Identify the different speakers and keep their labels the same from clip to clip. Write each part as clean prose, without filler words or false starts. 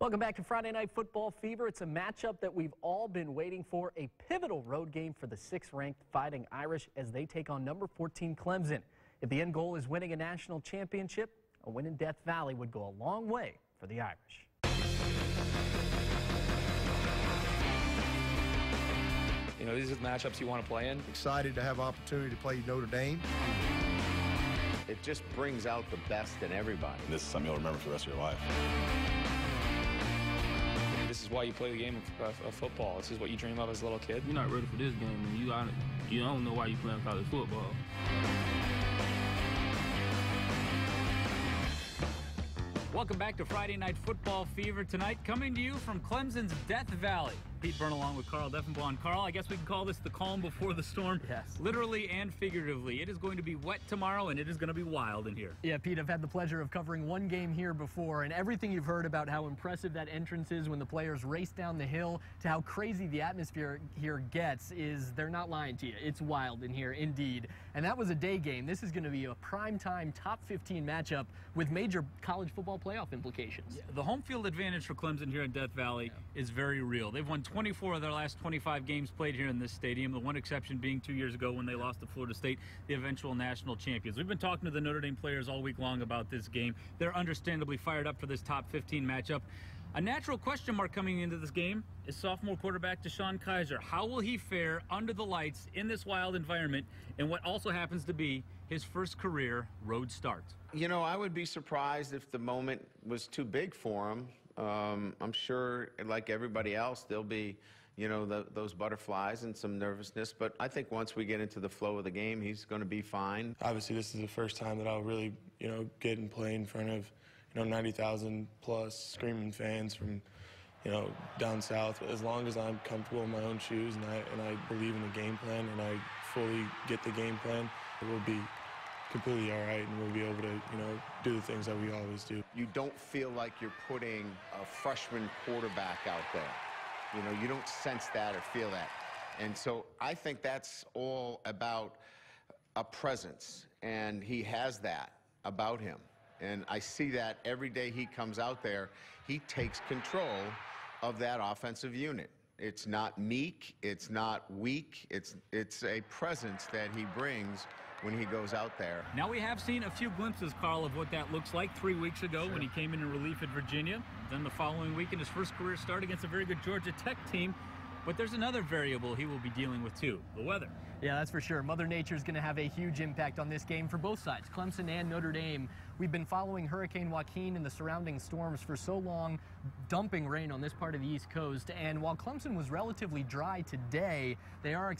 Speaker 1: Welcome back to Friday Night Football Fever. It's a matchup that we've all been waiting for, a pivotal road game for the 6th-ranked Fighting Irish as they take on number 14 Clemson. If the end goal is winning a national championship, a win in Death Valley would go a long way for the Irish.
Speaker 2: You know, these are the matchups you want to play in.
Speaker 3: Excited to have opportunity to play Notre Dame.
Speaker 4: It just brings out the best in everybody.
Speaker 5: This is something you'll remember for the rest of your life.
Speaker 2: This is why you play the game of football. This is what you dream of as a little kid.
Speaker 6: You're not ready for this game, and you don't know why you're playing college football.
Speaker 7: Welcome back to Friday Night Football Fever tonight, coming to you from Clemson's Death Valley. Pete Byrne along with Carl Deffenbaugh. Carl, I guess we can call this the calm before the storm.
Speaker 1: Yes.
Speaker 7: Literally and figuratively. It is going to be wet tomorrow, and it is going to be wild in here.
Speaker 1: Yeah, Pete, I've had the pleasure of covering one game here before, and everything you've heard about how impressive that entrance is when the players race down the hill to how crazy the atmosphere here gets is they're not lying to you. It's wild in here, indeed. And that was a day game. This is going to be a primetime top 15 matchup with major college football playoff implications.
Speaker 7: Yeah, the home field advantage for Clemson here in Death Valley is very real. They've won 24 of their last 25 games played here in this stadium, the one exception being 2 years ago when they lost to Florida State, the eventual national champions. We've been talking to the Notre Dame players all week long about this game. They're understandably fired up for this top 15 matchup. A natural question mark coming into this game is sophomore quarterback Deshaun Kaiser. How will he fare under the lights in this wild environment and what also happens to be his first career road start?
Speaker 4: You know, I would be surprised if the moment was too big for him. I'm sure, like everybody else, there'll be, you know, those butterflies and some nervousness. But I think once we get into the flow of the game, he's going to be fine.
Speaker 8: Obviously, this is the first time that I'll really, you know, get and play in front of, you know, 90,000 plus screaming fans from, you know, down south. As long as I'm comfortable in my own shoes and I believe in the game plan and I fully get the game plan, we'll be completely all right, and we'll be able to, you know, do the things that we always do.
Speaker 4: You don't feel like you're putting a freshman quarterback out there. You know, you don't sense that or feel that. And so I think that's all about a presence, and he has that about him. And I see that every day he comes out there, he takes control of that offensive unit. It's not meek, it's not weak, it's a presence that he brings when he goes out there.
Speaker 7: Now we have seen a few glimpses, Carl, of what that looks like 3 weeks ago when he came in relief at Virginia. Then the following week in his first career start against a very good Georgia Tech team. But there's another variable he will be dealing with too, the weather.
Speaker 1: Yeah, that's for sure. Mother Nature's going to have a huge impact on this game for both sides, Clemson and Notre Dame. We've been following Hurricane Joaquin and the surrounding storms for so long, dumping rain on this part of the East Coast. And while Clemson was relatively dry today, they are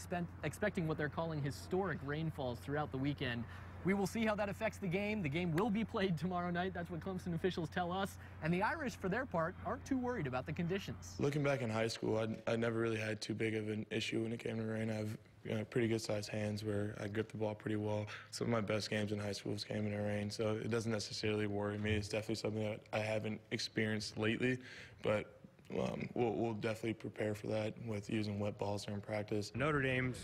Speaker 1: expecting what they're calling historic rainfalls throughout the weekend. We will see how that affects the game. The game will be played tomorrow night. That's what Clemson officials tell us. And the Irish, for their part, aren't too worried about the conditions.
Speaker 8: Looking back in high school, I never really had too big of an issue when it came to rain. I have, you know, pretty good-sized hands where I grip the ball pretty well. Some of my best games in high school came in the rain, so it doesn't necessarily worry me. It's definitely something that I haven't experienced lately, but we'll definitely prepare for that with using wet balls during practice.
Speaker 9: Notre Dame's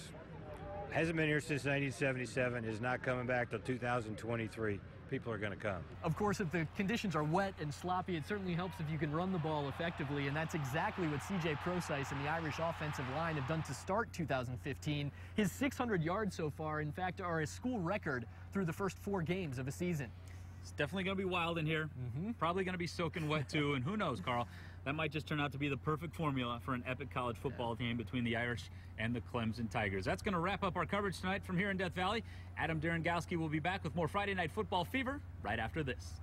Speaker 9: hasn't been here since 1977, is not coming back till 2023. People are going to come.
Speaker 1: Of course, if the conditions are wet and sloppy, it certainly helps if you can run the ball effectively, and that's exactly what C.J. Prosise and the Irish offensive line have done to start 2015. His 600 yards so far, in fact, are a school record through the first 4 games of a season.
Speaker 7: It's definitely going to be wild in here. Probably going to be soaking wet too, and who knows, Carl, that might just turn out to be the perfect formula for an epic college football game between the Irish and the Clemson Tigers. That's going to wrap up our coverage tonight from here in Death Valley. Adam Darengowski will be back with more Friday Night Football Fever right after this.